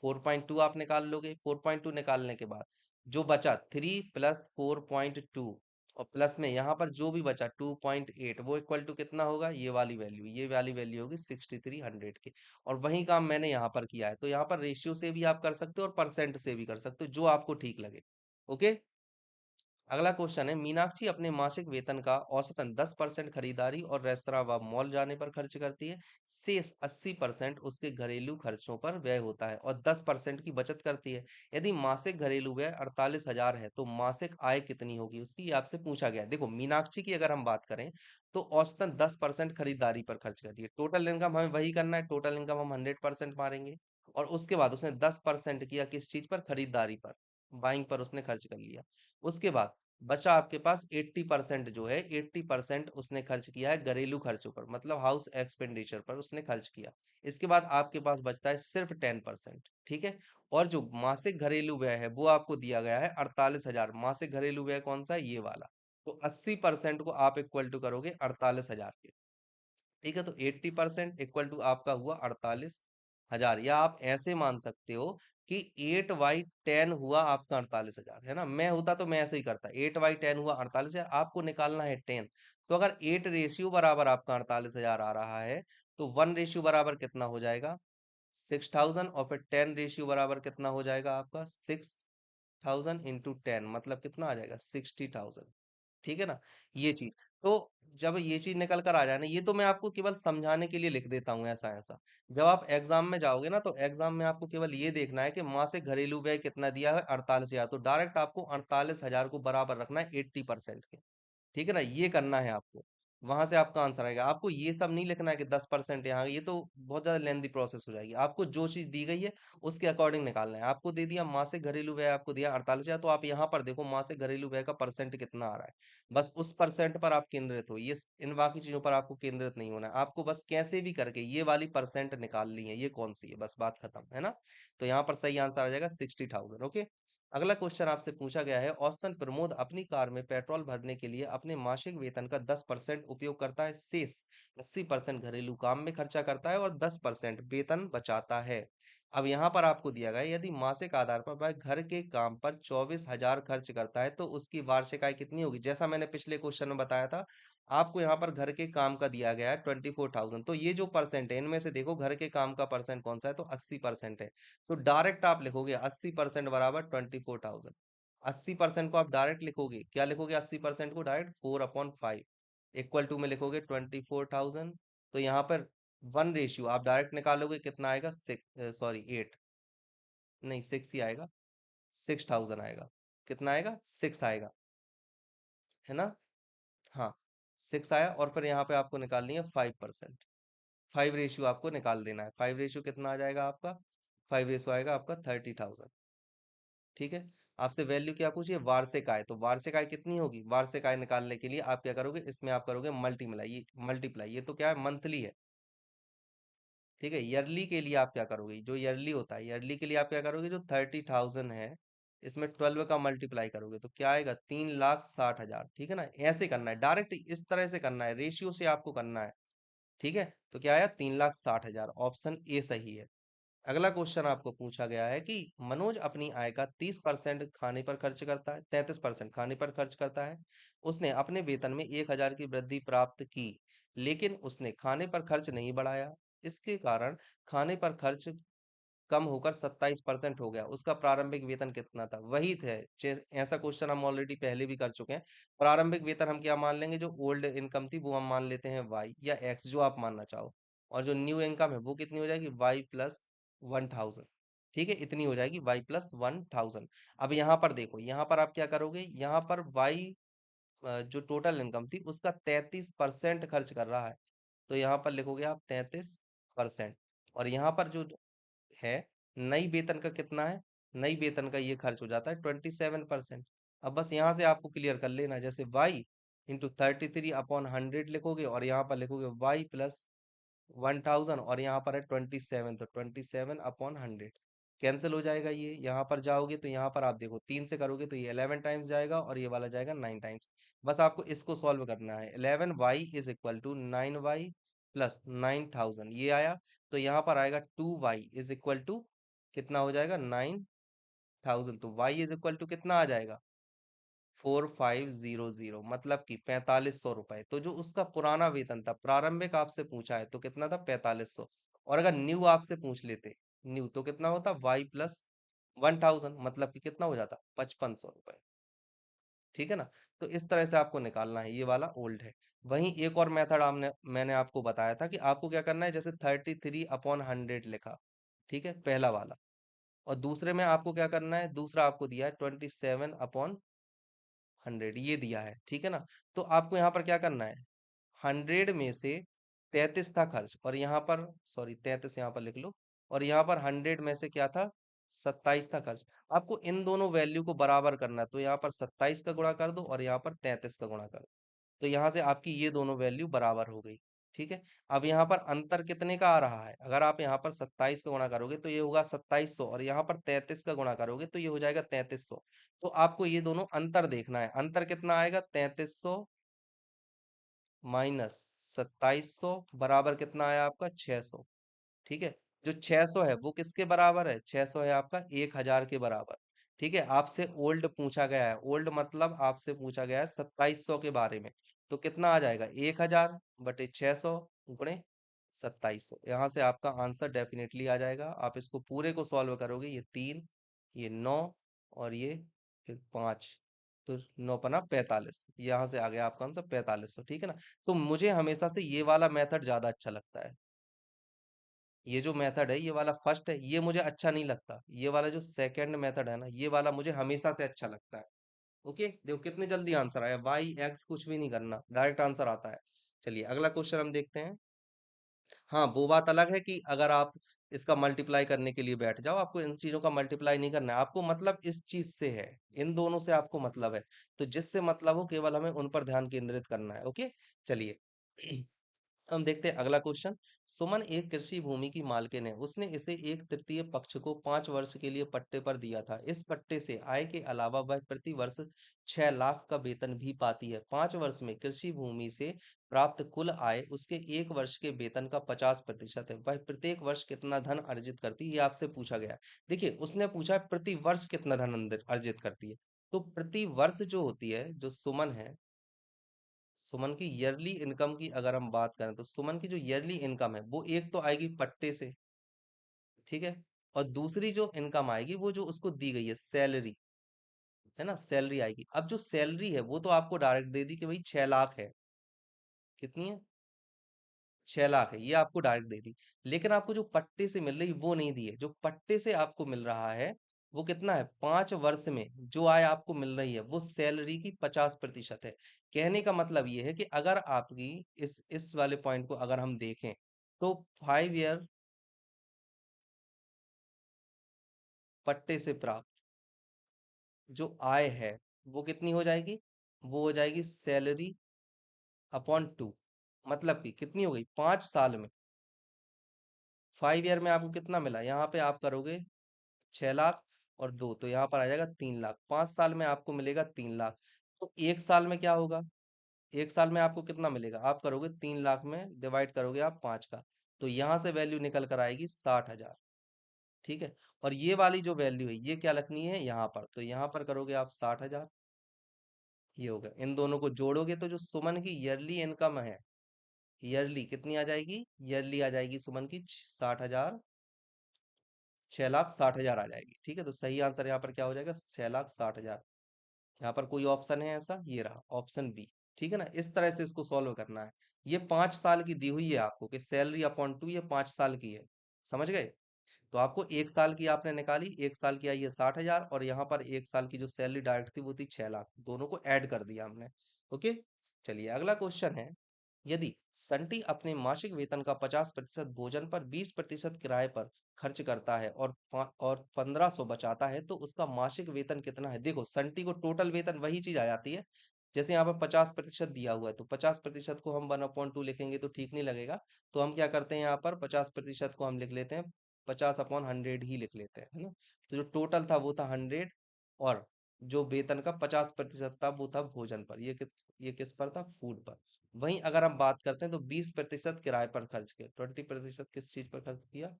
4.2 आप निकाल लोगे, 4.2 निकालने के बाद जो बचा 3 प्लस 4.2, और प्लस में यहाँ पर जो भी बचा 2.8, वो इक्वल टू कितना होगा, ये वाली वैल्यू, ये वाली वैल्यू होगी 6300 की। और वही काम मैंने यहाँ पर किया है। तो यहाँ पर रेशियो से भी आप कर सकते हो और परसेंट से भी कर सकते हो, जो आपको ठीक लगे। ओके, अगला क्वेश्चन है, मीनाक्षी अपने मासिक वेतन का औसतन 10% खरीदारी और रेस्तरां व मॉल जाने पर खर्च करती है। शेष 80% उसके घरेलू खर्चों पर व्यय होता है और 10% की बचत करती है। यदि मासिक घरेलू व्यय 48,000 है तो मासिक आय कितनी होगी उसकी, ये आपसे पूछा गया है। देखो मीनाक्षी की अगर हम बात करें तो औसतन 10% खरीदारी पर खर्च करती है। टोटल इनकम हमें वही करना है, टोटल इनकम हम 100% मारेंगे। और उसके बाद उसने 10% किया किस चीज पर, खरीदारी पर, बाइंग पर उसने खर्च कर लिया। उसके बाद बचा आपके पास 80%, जो है 80% उसने खर्च किया है घरेलू खर्चों पर, मतलब हाउस एक्सपेंडिचर पर उसने खर्च किया। इसके बाद आपके पास बचता है सिर्फ 10%। ठीक है, और जो मासिक घरेलू व्यय है वो आपको दिया गया है 48,000। मासिक घरेलू व्यय कौन सा है, ये वाला। तो 80% को आप इक्वल टू करोगे 48,000 के। ठीक है, तो 80% इक्वल टू आपका हुआ 48,000, या आप ऐसे मान सकते हो कि 8/10 हुआ आपका 48,000, है ना। मैं होता तो मैं ऐसे ही करता, 8/10 हुआ 48,000, आपको निकालना है 10। तो अगर 8 रेशियो बराबर आपका 48,000 आ रहा है, तो 1 रेशियो बराबर कितना हो जाएगा, 6,000, और फिर 10 रेशियो बराबर कितना हो जाएगा आपका, 6,000 इंटू 10, मतलब कितना आ जाएगा, 60,000। ठीक है ना, ये चीज। तो जब ये चीज निकल कर आ जाए ना, ये तो मैं आपको केवल समझाने के लिए लिख देता हूँ ऐसा ऐसा। जब आप एग्जाम में जाओगे ना, तो एग्जाम में आपको केवल ये देखना है कि मासिक घरेलू व्यय कितना दिया है, 48,000, तो डायरेक्ट आपको 48,000 को बराबर रखना है 80% के। ठीक है ना, ये करना है आपको। वहां से आपका आंसर आएगा। आपको ये सब नहीं लिखना है कि 10% यहाँ, ये तो बहुत ज्यादा लेंदी प्रोसेस हो जाएगी। आपको जो चीज दी गई है उसके अकॉर्डिंग निकालना है। आपको दे दिया मासिक घरेलू व्यय, आपको दिया 48,000, तो आप यहाँ पर देखो मासिक घरेलू व्यय का परसेंट कितना आ रहा है। बस उस परसेंट पर आप केंद्रित हो, ये इन बाकी चीजों पर आपको केंद्रित नहीं होना है। आपको बस कैसे भी करके ये वाली परसेंट निकालनी है, ये कौन सी है, बस बात खत्म है ना। तो यहाँ पर सही आंसर आ जाएगा 60,000। ओके। अगला क्वेश्चन आपसे पूछा गया है, औसतन प्रमोद अपनी कार में पेट्रोल भरने के लिए अपने मासिक वेतन का 10% उपयोग करता है, शेष 80% घरेलू काम में खर्चा करता है और 10% वेतन बचाता है। अब यहाँ पर आपको दिया गया है, यदि मासिक आधार पर वह घर के काम पर 24,000 खर्च करता है तो उसकी वार्षिक आय कितनी होगी। जैसा मैंने पिछले क्वेश्चन में बताया था, आपको यहाँ पर घर के काम का दिया गया है 24,000, तो ये जो परसेंट है इनमें से देखो घर के काम का परसेंट कौन सा है, तो 80% है। तो डायरेक्ट आप लिखोगे 80% बराबर 24,000। 80% को आप डायरेक्ट लिखोगे, क्या लिखोगे 80% को डायरेक्ट, 4/5 इक्वल टू में लिखोगे 24,000। तो यहाँ पर वन रेशियो आप डायरेक्ट निकालोगे, कितना आएगा, 8, नहीं 6 ही आएगा, 6,000 आएगा। कितना आएगा, 6 आएगा, है ना। हाँ, 6 आया, और फिर यहाँ पे आपको निकालनी है 5%। 5 रेशियो आपको निकाल देना है। 5 रेशियो कितना आ जाएगा आपका, 5 रेशियो आएगा आपका 30,000। ठीक है। आपसे वैल्यू क्या पूछिए, वार्षिक आय, तो वार्षिक आय कितनी होगी, वार्षिक आय निकालने के लिए आप क्या करोगे, इसमें आप करोगे मल्टीप्लाई, ये तो क्या है, मंथली है। ठीक है। ईयरली के लिए आप क्या करोगे, जो ईयरली होता है, ईयरली के लिए आप क्या करोगे, जो 30,000 है इसमें 12 का मल्टीप्लाई करोगे तो क्या आएगा, 3,60,000। ठीक है ना, ऐसे करना है, डायरेक्ट इस तरह से करना है, रेशियो से आपको करना है। ठीक है। तो क्या आया, 3,60,000, ऑप्शन ए सही है। अगला क्वेश्चन आपको पूछा गया है कि मनोज अपनी आय का 30% खाने पर खर्च करता है, 33% खाने पर खर्च करता है। उसने अपने वेतन में 1,000 की वृद्धि प्राप्त की, लेकिन उसने खाने पर खर्च नहीं बढ़ाया। इसके कारण खाने पर खर्च कम होकर 27% हो गया। उसका प्रारंभिक वेतन कितना था, वही थे। ऐसा क्वेश्चन हम ऑलरेडी पहले भी कर चुके हैं। प्रारंभिक वेतन हम क्या मान लेंगे, जो ओल्ड इनकम थी वो हम मान लेते हैं वाई या एक्स, जो आप मानना चाहो। और जो न्यू इनकम है वो कितनी हो जाएगी, वाई प्लस 1,000। ठीक है, इतनी हो जाएगी वाई प्लस 1,000। अब यहाँ पर देखो, यहाँ पर आप क्या करोगे, यहाँ पर वाई जो टोटल इनकम थी उसका 33% खर्च कर रहा है, तो यहाँ पर लिखोगे आप 33%। और यहाँ पर जो है, नई वेतन का कितना है, नई वेतन का ये खर्च हो जाता है 27%। अब बस यहाँ से आपको क्लियर कर लेना है, जैसे वाई इंटू 33/100 लिखोगे, और यहाँ पर लिखोगे वाई प्लस 1,000, और यहाँ पर है 27, तो 27/100 कैंसिल हो जाएगा। ये यहाँ पर जाओगे तो यहाँ पर आप देखो 3 से करोगे तो ये 11 टाइम्स जाएगा और ये वाला जाएगा 9 टाइम्स। बस आपको इसको सॉल्व करना है। 11y is equal to 9y plus 9,000, ये आया। तो यहाँ पर आएगा 2y इज इक्वल टू कितना हो जाएगा, 9,000। तो y इज इक्वल टू कितना आ जाएगा, 4,500, मतलब कि 4,500 रुपए। तो जो उसका पुराना वेतन था, प्रारंभिक आपसे पूछा है तो कितना था, 4,500। और अगर न्यू आपसे पूछ लेते, न्यू, तो कितना होता, वाई प्लस 1,000, मतलब कि कितना हो जाता, 5,500 रुपए। ठीक है ना। तो इस तरह से आपको निकालना है, ये वाला ओल्ड है। वहीं एक और मेथड मैंने आपको बताया था कि आपको क्या करना है, जैसे 33/100 लिखा, ठीक है, पहला वाला। और दूसरे में आपको क्या करना है, दूसरा आपको दिया है 27/100, ये दिया है। ठीक है ना। तो आपको यहाँ पर क्या करना है, 100 में से 33 था खर्च, और यहाँ पर सॉरी 33 यहाँ पर लिख लो, और यहाँ पर 100 में से क्या था, 27 था खर्च। आपको इन दोनों वैल्यू को बराबर करना है, तो यहाँ पर 27 का गुणा कर दो और यहाँ पर 33 का गुणा कर दो। तो यहाँ से आपकी ये दोनों वैल्यू बराबर हो गई। ठीक है। अब यहाँ पर अंतर कितने का आ रहा है, अगर आप यहाँ पर 27 का गुणा करोगे तो ये होगा 2700, और यहाँ पर 33 का गुणा करोगे तो ये हो जाएगा 3300। तो आपको ये दोनों अंतर देखना है, अंतर कितना आएगा, 3300 माइनस 2700 बराबर कितना आया आपका, 600। ठीक है। जो 600 है वो किसके बराबर है, 600 है आपका 1,000 के बराबर। ठीक है। आपसे ओल्ड पूछा गया है, ओल्ड मतलब आपसे पूछा गया है 2700 के बारे में। तो कितना आ जाएगा, 1,000 बटे 600 गुणे 2700। यहाँ से आपका आंसर डेफिनेटली आ जाएगा। आप इसको पूरे को सॉल्व करोगे, ये 3, ये 9, और ये फिर 5, तो 9×5 = 45, यहाँ से आ गया आपका आंसर 4500, ठीक है ना। तो मुझे हमेशा से ये वाला मेथड ज्यादा अच्छा लगता है। ये जो मेथड है, ये वाला फर्स्ट है, ये मुझे अच्छा नहीं लगता। ये वाला जो सेकंड मेथड है ना, ये वाला मुझे हमेशा से अच्छा लगता है। ओके, देखो कितने जल्दी आंसर आया, वाई एक्स कुछ भी नहीं करना, डायरेक्ट आंसर आता है। चलिए अगला क्वेश्चन हम देखते हैं। हाँ, वो बात अलग है कि अगर आप इसका मल्टीप्लाई करने के लिए बैठ जाओ, आपको इन चीजों का मल्टीप्लाई नहीं करना है, आपको मतलब इस चीज से है, इन दोनों से आपको मतलब है। तो जिससे मतलब हो केवल हमें उन पर ध्यान केंद्रित करना है। ओके, चलिए हम देखते हैं अगला क्वेश्चन। सुमन एक कृषि भूमि की मालकिन है, उसने इसे एक तृतीय पक्ष को 5 वर्ष के लिए पट्टे पर दिया था। इस पट्टे से आय के अलावा वह प्रति वर्ष 6 लाख का वेतन भी पाती है। 5 वर्ष में कृषि भूमि से प्राप्त कुल आय उसके 1 वर्ष के वेतन का 50% है। वह प्रत्येक वर्ष कितना धन अर्जित करती है, ये आपसे पूछा गया है। देखिए उसने पूछा है प्रति वर्ष कितना धन अर्जित करती है। तो प्रति वर्ष जो होती है, जो सुमन है, सुमन की ईयरली इनकम की अगर हम बात करें, तो सुमन की जो ईयरली इनकम है वो एक तो आएगी पट्टे से, ठीक है। और दूसरी जो इनकम आएगी वो जो उसको दी गई है सैलरी, है ना, सैलरी आएगी। अब जो सैलरी है वो तो आपको डायरेक्ट दे दी कि भाई 6 लाख है। कितनी है? 6 लाख है, ये आपको डायरेक्ट दे दी। लेकिन आपको जो पट्टे से मिल रही वो नहीं दी है। जो पट्टे से आपको मिल रहा है वो कितना है, 5 वर्ष में जो आय आपको मिल रही है वो सैलरी की 50% है। कहने का मतलब ये है कि अगर आपकी इस वाले पॉइंट को अगर हम देखें, तो 5 ईयर पट्टे से प्राप्त जो आय है वो कितनी हो जाएगी, वो हो जाएगी सैलरी अपॉन 2। मतलब कि कितनी हो गई, 5 साल में, 5 ईयर में आपको कितना मिला, यहाँ पे आप करोगे 6 लाख और दो, तो यहाँ पर आ जाएगा 3 लाख। 5 साल में आपको मिलेगा 3 लाख। तो एक साल में क्या होगा, एक साल में आपको कितना मिलेगा, आप करोगे 3 लाख में डिवाइड करोगे आप 5 का, तो यहाँ से वैल्यू निकल कर आएगी 60,000, ठीक है। और ये वाली जो वैल्यू है ये क्या रखनी है यहाँ पर, तो यहाँ पर करोगे आप 60,000। ये हो गया, इन दोनों को जोड़ोगे तो जो सुमन की ईयरली इनकम है, ईयरली कितनी आ जाएगी, ईयरली आ जाएगी सुमन की 60,000, 6,60,000 आ जाएगी, ठीक है। तो सही आंसर यहाँ पर क्या हो जाएगा, 6,60,000। यहाँ पर कोई ऑप्शन है ऐसा, ये रहा ऑप्शन बी, ठीक है ना। इस तरह से इसको सॉल्व करना है। ये 5 साल की दी हुई है आपको कि सैलरी अपॉन 2, ये 5 साल की है, समझ गए। तो आपको एक साल की आपने निकाली, एक साल की आई है 60,000, और यहाँ पर एक साल की जो सैलरी डायरेक्ट थी वो थी 6 लाख, दोनों को ऐड कर दिया हमने। ओके, चलिए अगला क्वेश्चन है। यदि संटी अपने मासिक वेतन का 50% भोजन पर, 20% किराए पर खर्च करता है और 1500 बचाता है, तो उसका मासिक वेतन कितना है। देखो संटी को टोटल वेतन वही चीज आ जाती है। जैसे यहाँ पर 50% दिया हुआ है, तो 50% को हम 1/2 लिखेंगे तो ठीक नहीं लगेगा। तो हम क्या करते हैं, यहाँ पर 50% को हम लिख लेते हैं 50/100 ही लिख लेते हैं, है ना। तो जो टोटल था वो था 100, और जो वेतन का 50% था वो था भोजन पर, ये किस पर था, फूड पर। वहीं अगर हम बात करते हैं तो 20% किराए पर खर्च किया, 20% किस चीज पर खर्च किया,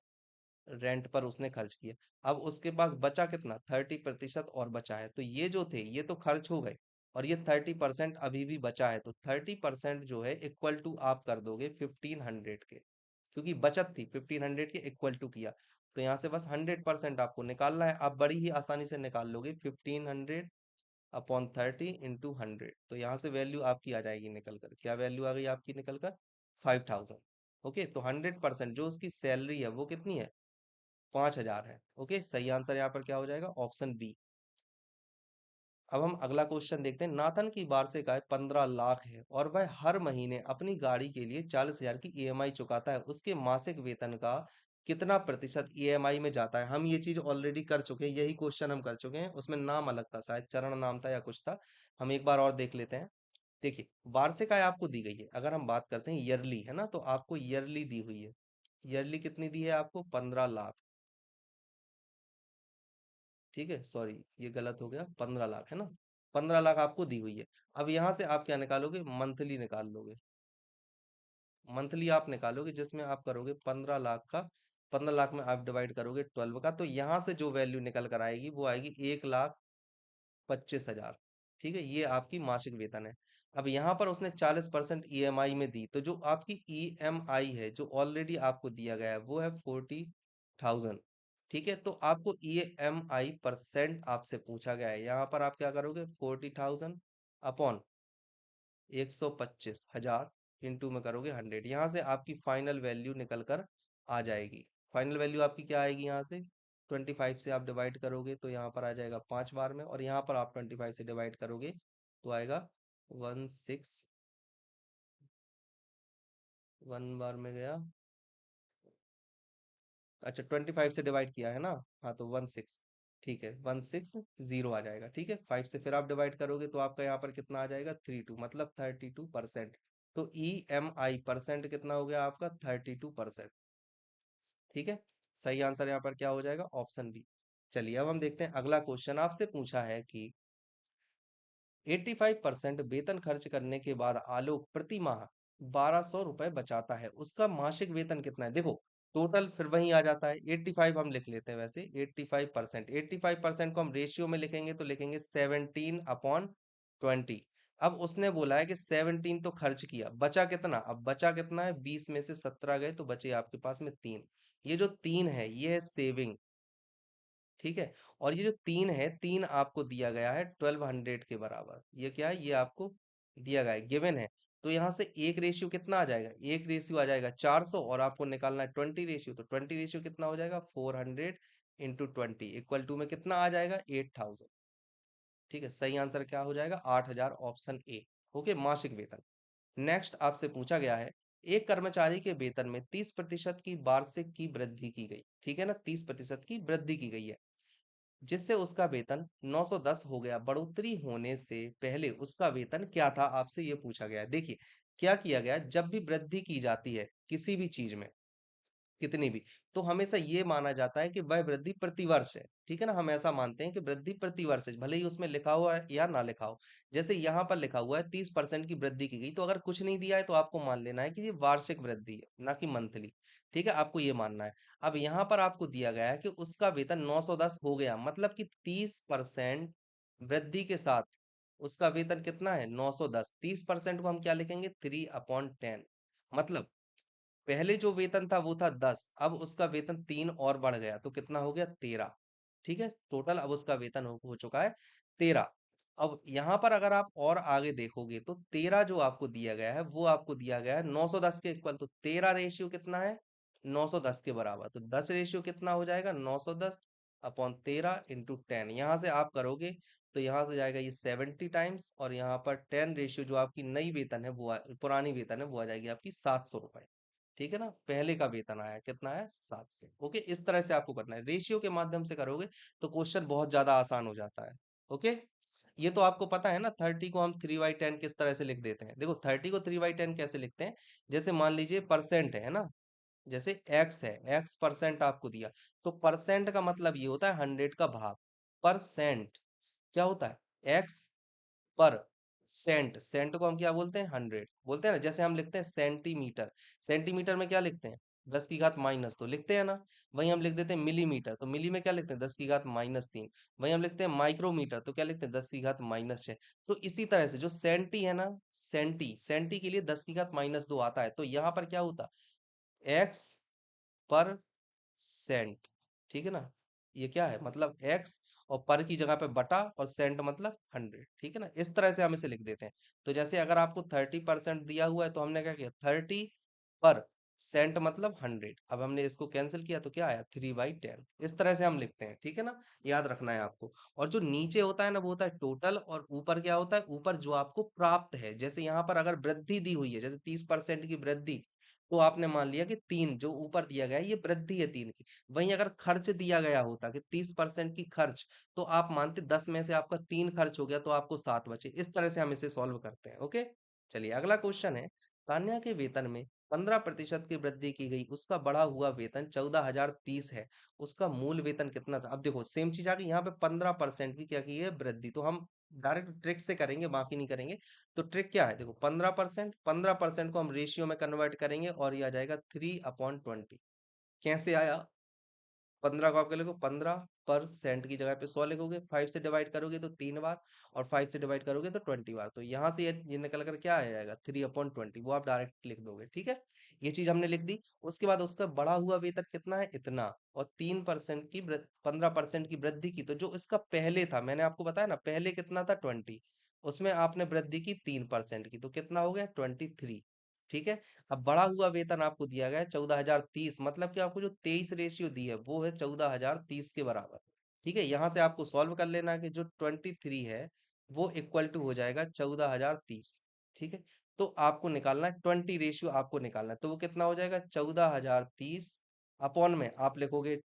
रेंट पर उसने खर्च किया। अब उसके पास बचा कितना, 30% और बचा है। तो ये जो थे ये तो खर्च हो गए, और ये 30% अभी भी बचा है। तो 30% जो है इक्वल टू आप कर दोगे 1500 के, क्योंकि बचत थी 1500 के, इक्वल टू किया। तो यहाँ से बस 100% आपको निकालना है, आप बड़ी ही आसानी से निकाल लोगे। 1500/30 × 100, तो यहाँ से वैल्यू आपकी आ जाएगी निकल कर, क्या वैल्यू आ गई आपकी निकल कर, 5,000। ओके, तो 100% जो उसकी सैलरी है वो कितनी है, 5,000 है। ओके, सही आंसर यहाँ पर क्या हो जाएगा, ऑप्शन बी। अब हम अगला क्वेश्चन देखते हैं। नाथन की वार्षिक आय 15 लाख है और वह हर महीने अपनी गाड़ी के लिए 40,000 की ईएमआई चुकाता है। उसके मासिक वेतन का कितना प्रतिशत ईएमआई में जाता है। हम ये चीज ऑलरेडी कर चुके हैं, यही क्वेश्चन हम कर चुके हैं। उसमें नाम अलग था, शायद चरण नाम था या कुछ था। हम एक बार और देख लेते हैं। देखिए वार्षिक आय आपको दी गई है, अगर हम बात करते हैं ईयरली, है ना, तो आपको ईयरली दी हुई है। ईयरली कितनी दी है आपको, 15 लाख, ठीक है। सॉरी ये गलत हो गया, 15 लाख है ना, 15 लाख आपको दी हुई है। अब यहाँ से आप क्या निकालोगे, मंथली निकाल लोगे। मंथली आप निकालोगे जिसमें आप करोगे 15 लाख का, 15 लाख में आप डिवाइड करोगे 12 का, तो यहाँ से जो वैल्यू निकल कर आएगी वो आएगी 1,25,000, ठीक है। ये आपकी मासिक वेतन है। अब यहाँ पर उसने 40% ईएमआई में दी, तो जो आपकी ईएमआई है जो ऑलरेडी आपको दिया गया है वो है 40,000, ठीक है, तो आपको EMI परसेंट आपसे पूछा गया है। यहाँ पर आप क्या करोगे, 40,000 अपॉन 125,000 इंटू में करोगे 100। यहाँ से आपकी फाइनल वैल्यू निकल कर आ जाएगी। फाइनल वैल्यू आपकी क्या आएगी, यहाँ से 25 से आप डिवाइड करोगे तो यहाँ पर आ जाएगा 5 बार में, और यहाँ पर आप 25 से डिवाइड करोगे तो आएगा 16। 1 बार में गया, अच्छा 25 से डिवाइड किया है ना, हाँ तो 16, ठीक है 160 आ जाएगा। ठीक है, 5 से फिर आप डिवाइड करोगे तो आपका यहाँ पर कितना आ जाएगा, 32, मतलब 32%। तो EMI परसेंट कितना हो गया आपका, 32%। ठीक है, सही आंसर यहाँ पर क्या हो जाएगा, ऑप्शन बी। चलिए अब हम देखते हैं अगला क्वेश्चन। आपसे पूछा है कि 85% वेतन खर्च करने के बाद आलोक प्रति माह 1,200 रुपए बचाता है, उसका मासिक वेतन कितना है। देखो टोटल फिर वही आ जाता है, 85 हम लिख लेते हैं। वैसे 85%, 85% को हम रेशियो में लिखेंगे तो लिखेंगे 17/20। अब उसने बोला है कि 17 तो खर्च किया, बचा कितना, अब बचा कितना है, 20 में से 17 गए तो बचे आपके पास में 3। ये जो 3 है ये है सेविंग। ठीक है, और ये जो 3 है, 3 आपको दिया गया है 1200 के बराबर। ये क्या है, ये आपको दिया गया है, गिवन है। तो यहाँ से एक रेशियो कितना आ जाएगा, एक रेशियो आ जाएगा 400, और आपको निकालना है 20 रेशियो। तो 20 रेशियो कितना हो जाएगा, 400 इंटू 20 इक्वल टू में कितना आ जाएगा, 8000। ठीक है, सही आंसर क्या हो जाएगा, 8000, ऑप्शन ए। ओके, मासिक वेतन। नेक्स्ट आपसे पूछा गया है, एक कर्मचारी के वेतन में 30% की वार्षिक की वृद्धि की गई। ठीक है ना, 30% की वृद्धि की गई है, जिससे उसका वेतन 910 हो गया। बढ़ोतरी होने से पहले उसका वेतन क्या था, आपसे ये पूछा गया है। देखिए क्या किया गया है, जब भी वृद्धि की जाती है किसी भी चीज में, कितनी भी, तो हमेशा ये माना जाता है कि वह वृद्धि प्रतिवर्ष है। ठीक है ना, हम ऐसा मानते हैं कि वृद्धि प्रतिवर्ष है, भले ही उसमें लिखा हुआ है या ना लिखा हो। जैसे यहाँ पर लिखा हुआ है 30% की वृद्धि की गई, तो अगर कुछ नहीं दिया है तो आपको मान लेना है कि ये वार्षिक वृद्धि है, ना कि मंथली। ठीक है, आपको ये मानना है। अब यहाँ पर आपको दिया गया है कि उसका वेतन 910 हो गया, मतलब कि 30% वृद्धि के साथ उसका वेतन कितना है, 910। 30% को हम क्या लिखेंगे, 3/10। मतलब पहले जो वेतन था वो था 10, अब उसका वेतन 3 और बढ़ गया तो कितना हो गया, 13। ठीक है, टोटल अब उसका वेतन हो चुका है 13। अब यहाँ पर अगर आप और आगे देखोगे तो 13 जो आपको दिया गया है वो आपको दिया गया है 910 के इक्वल। तो 13 रेशियो कितना है, 910 के बराबर। तो 10 रेशियो कितना हो जाएगा, 910 अपॉन 13 इंटू 10। यहाँ से आप करोगे तो यहाँ से जाएगा ये 70 टाइम्स, और यहाँ पर 10 रेशियो जो आपकी नई वेतन है वो पुरानी वेतन है वो आ जाएगी आपकी 700 रुपए। ठीक है ना, पहले का वेतन आया कितना है, 700। ओके, इस तरह से आपको करना है, रेशियो के माध्यम से करोगे तो क्वेश्चन बहुत ज्यादा आसान हो जाता है। ओके, ये तो आपको पता है ना, 30 को हम 3/10 किस तरह से लिख देते हैं। देखो 30 को 3/10 कैसे लिखते हैं, जैसे मान लीजिए परसेंट है ना, जैसे एक्स है, एक्स परसेंट आपको दिया, तो परसेंट का मतलब ये होता है 100 का भाग। परसेंट क्या होता है, एक्स पर सेंट, सेंट को हम क्या बोलते हैं, 100 बोलते हैं ना। जैसे हम लिखते हैं सेंटीमीटर, सेंटीमीटर में क्या लिखते हैं, 10 की घात माइनस तो लिखते हैं ना। वही हम लिख देते हैं मिलीमीटर, तो मिली में क्या लिखते हैं, 10 की घात -3। वही हम लिखते हैं माइक्रोमीटर, तो क्या लिखते हैं, 10 की घात -6। तो इसी तरह से जो सेंटी है ना, सेंटी, सेंटी के लिए 10 की घात -2 आता है। तो यहाँ पर क्या होता, एक्स पर सेंट। ठीक है ना, ये क्या है, मतलब एक्स और पर की जगह पे बटा, और सेंट मतलब 100। ठीक है ना, इस तरह से हम इसे लिख देते हैं। तो जैसे अगर आपको 30% दिया हुआ है तो हमने क्या किया, 30 पर सेंट मतलब 100। अब हमने इसको कैंसिल किया तो क्या आया, 3/10। इस तरह से हम लिखते हैं। ठीक है ना, याद रखना है आपको। और जो नीचे होता है ना वो होता है टोटल, और ऊपर क्या होता है, ऊपर जो आपको प्राप्त है। जैसे यहाँ पर अगर वृद्धि दी हुई है, जैसे 30% की वृद्धि, तो आपने मान लिया कि 3 जो ऊपर दिया गया है ये वृद्धि है 3 की। वहीं अगर खर्च दिया गया होता कि 30% की खर्च, तो आप मानते 10 में से आपका 3 खर्च हो गया तो आपको 7 बचे। इस तरह से हम इसे सॉल्व करते हैं। ओके, चलिए अगला क्वेश्चन है, तान्या के वेतन में 15% की वृद्धि की गई, उसका बढ़ा हुआ वेतन 14,030 है, उसका मूल वेतन कितना था। अब देखो सेम चीज आ गई, यहाँ पे 15% की क्या की है, वृद्धि। तो हम डायरेक्ट ट्रिक से करेंगे, बाकी नहीं करेंगे। तो ट्रिक क्या है, देखो 15%, 15% को हम रेशियो में कन्वर्ट करेंगे और ये आ जाएगा 3/20। कैसे आया, 15 को आप क्या लिखो, 15% की जगह पे 100 लिखोगे, 5 से डिवाइड करोगे तो 3 बार, और 5 से डिवाइड करोगे तो 20 बार। तो यहाँ से ये निकल कर क्या आ जाएगा, 3/20, वो आप डायरेक्ट लिख दोगे। ठीक है, ये चीज हमने लिख दी। उसके बाद उसका बढ़ा हुआ वेतन कितना है, इतना, और 3% की 15% की वृद्धि की, तो जो इसका पहले था, मैंने आपको बताया ना, पहले कितना था 20, उसमें आपने वृद्धि की 3% की, तो कितना हो गया 23। ठीक है, अब बढ़ा हुआ वेतन आपको दिया गया है 14,030, मतलब कि आपको जो 23 रेशियो दी है वो है 14,030 के बराबर। ठीक है, यहां से आपको सॉल्व कर लेना है कि जो 23 है वो इक्वल टू हो जाएगा 14,030। ठीक है, तो आपको निकालना है 20 रेशियो, आपको निकालना है, तो वो कितना हो जाएगा 14,030 अपॉन में आप लिखोगे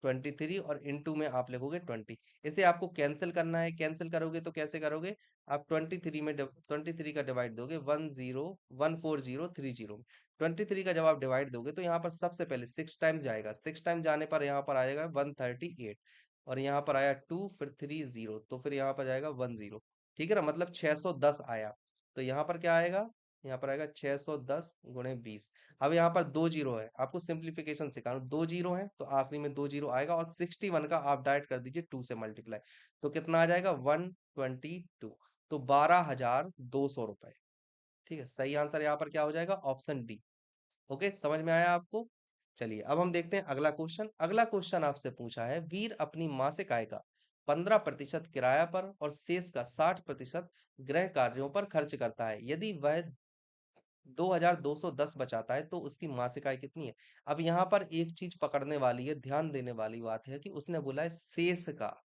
23 और इनटू में आप लिखोगे 20। इसे आपको कैंसिल करना है, कैंसिल करोगे तो कैसे करोगे, आप 23 का डिवाइड दोगे 14030 में। 23 का जब आप डिवाइड दोगे तो यहाँ पर सबसे पहले 6 टाइम्स जाएगा, 6 टाइम्स जाने पर यहाँ पर आएगा 138, और यहाँ पर आया 2, फिर 30, तो फिर यहाँ पर जाएगा 10। ठीक है ना, मतलब 610 आया। तो यहाँ पर क्या आएगा, यहाँ पर आएगा 610 × 20। अब यहाँ पर 2 जीरो है, आपको सिंप्लीफिकेशन सिखा रहा हूँ, 2 जीरो है तो आखिरी में 2 जीरो आएगा, और 61 का आप डायरेक्ट कर दीजिए 2 से मल्टीप्लाई, तो कितना आ जाएगा 122, तो 12,200 रुपए। ठीक है, सही आंसर यहाँ पर क्या हो जाएगा, ऑप्शन डी। ओके, समझ में आया आपको। चलिए अब हम देखते हैं अगला क्वेश्चन। अगला क्वेश्चन आपसे पूछा है, वीर अपनी मासिक आय का 15% किराया पर और शेष का 60% गृह कार्यों पर खर्च करता है। यदि वह 2,210 बचाता है तो उसकी मासिक आय कितनी है। अब यहाँ पर एक चीज पकड़ने वाली है, ध्यान देने वाली बात है कि उसने बोला है शेष का,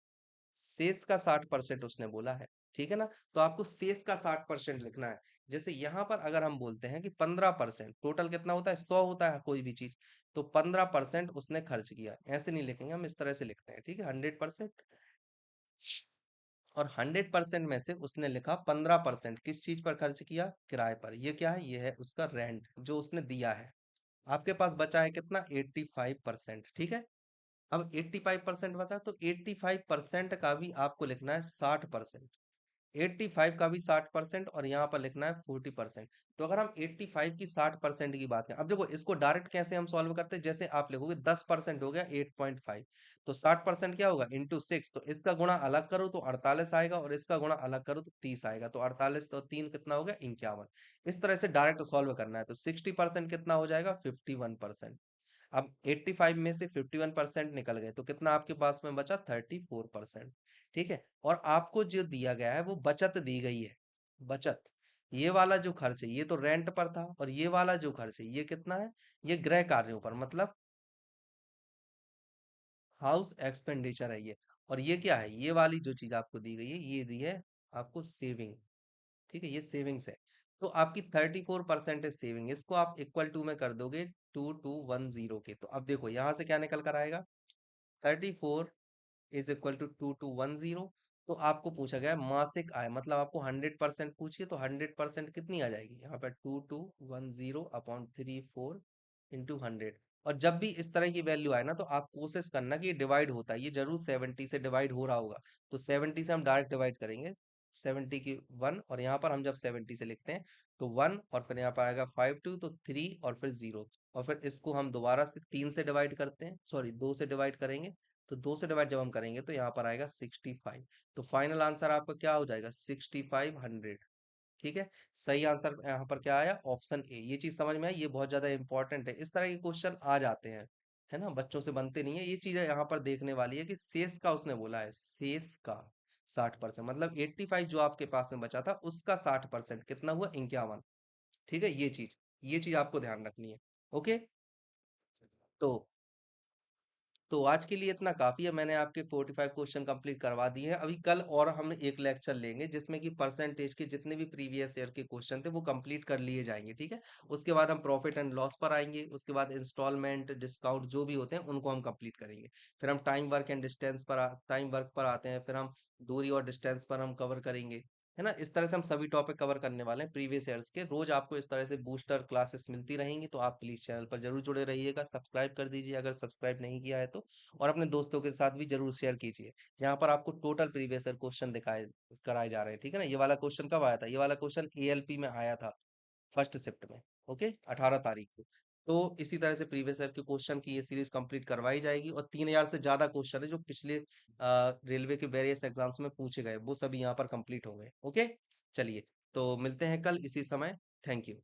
शेष का 60% उसने बोला है। ठीक है ना, तो आपको शेष का 60% लिखना है। जैसे यहाँ पर अगर हम बोलते हैं कि 15%, टोटल कितना होता है 100 होता है कोई भी चीज, तो 15% उसने खर्च किया, ऐसे नहीं लिखेंगे हम, इस तरह से लिखते हैं। ठीक है, 100%, और 100% में से उसने लिखा 15% किस चीज पर खर्च किया, किराए पर। ये क्या है, ये है उसका रेंट जो उसने दिया है। आपके पास बचा है कितना, 85%। ठीक है, अब 85% बचा, तो 85% का भी आपको लिखना है 60%, 85 का भी 60%, और यहाँ पर लिखना है 40%। तो अगर हम 85 की 60% की बात करें, अब देखो इसको डायरेक्ट कैसे हम सॉल्व करते हैं, जैसे आप लिखोगे 10% हो गया 8.5, तो 60% क्या होगा × 6, तो इसका गुणा अलग करो तो 48 आएगा, और इसका गुणा अलग करो तो 30 आएगा, तो 48 तो 3 कितना हो गया 51। इस तरह से डायरेक्ट सॉल्व करना है, तो 60% कितना हो जाएगा 51%। अब 85 में से 51% निकल गए तो कितना आपके पास में बचा 34%। ठीक है, और आपको जो दिया गया है वो बचत दी गई है, बचत। ये वाला जो खर्च है ये तो रेंट पर था, और ये वाला जो खर्च है ये कितना है, ये गृह कार्यों पर, मतलब हाउस एक्सपेंडिचर है ये। और ये क्या है, ये वाली जो चीज आपको दी गई है ये दी है आपको सेविंग। ठीक है, ये सेविंग्स है। तो आपकी 34% सेविंग, इसको आप इक्वल टू में कर दोगे 2210 के, तो अब देखो यहां से क्या निकल कर आएगा, 34 = 2210। तो आपको पूछा गया है मासिक आय, मतलब आपको 100% पूछिए, तो 100% कितनी आ जाएगी, यहाँ पर 2210/34 × 100। और जब भी इस तरह की वैल्यू आए ना, तो आप कोशिश करना कि ये डिवाइड होता है, ये जरूर 70 से डिवाइड हो रहा होगा, तो 70 से हम डायरेक्ट डिवाइड करेंगे, 70 की 1, और यहाँ पर हम जब 70 से लिखते हैं तो 1, और फिर यहाँ पर आएगा 5 2, तो 3, और फिर 0, और फिर इसको हम दोबारा से 3 से डिवाइड करते हैं, सॉरी 2 से डिवाइड करेंगे, तो 2 से डिवाइड जब हम करेंगे तो यहाँ पर आएगा 65। तो फाइनल आंसर आपका क्या हो जाएगा 6500। ठीक है, सही आंसर यहाँ पर क्या आया, ऑप्शन ए। ये चीज समझ में आई, ये बहुत ज्यादा इंपॉर्टेंट है, इस तरह के क्वेश्चन आ जाते हैं, है ना, बच्चों से बनते नहीं है। ये चीज यहाँ पर देखने वाली है कि शेष का उसने बोला है, शेष का 60%, मतलब 85 जो आपके पास में बचा था उसका 60% कितना हुआ 51। ठीक है, ये चीज आपको ध्यान रखनी है। ओके, तो आज के लिए इतना काफी है, मैंने आपके 45 क्वेश्चन कंप्लीट करवा दिए हैं। अभी कल और हम एक लेक्चर लेंगे जिसमें कि परसेंटेज के जितने भी प्रीवियस ईयर के क्वेश्चन थे वो कंप्लीट कर लिए जाएंगे। ठीक है, उसके बाद हम प्रॉफिट एंड लॉस पर आएंगे, उसके बाद इंस्टॉलमेंट डिस्काउंट जो भी होते हैं उनको हम कंप्लीट करेंगे। फिर हम टाइम वर्क पर आते हैं, फिर हम दूरी और डिस्टेंस पर हम कवर करेंगे, है ना। इस तरह से हम सभी टॉपिक कवर करने वाले हैं प्रीवियस ईयर्स के। रोज आपको इस तरह से बूस्टर क्लासेस मिलती रहेंगी, तो आप प्लीज चैनल पर जरूर जुड़े रहिएगा, सब्सक्राइब कर दीजिए अगर सब्सक्राइब नहीं किया है तो, और अपने दोस्तों के साथ भी जरूर शेयर कीजिए। यहाँ पर आपको टोटल प्रीवियस ईयर क्वेश्चन दिखाए कराए जा रहे हैं। ठीक है ना, ये वाला क्वेश्चन कब आया था, ये वाला क्वेश्चन एएलपी में आया था फर्स्ट शिफ्ट में। ओके, 18 तारीख को। तो इसी तरह से प्रीवियस ईयर के क्वेश्चन की ये सीरीज कंप्लीट करवाई जाएगी, और 3000 से ज्यादा क्वेश्चन है जो पिछले रेलवे के वेरियस एग्जाम्स में पूछे गए, वो सभी यहाँ पर कंप्लीट हो गए। ओके, चलिए, तो मिलते हैं कल इसी समय। Thank you.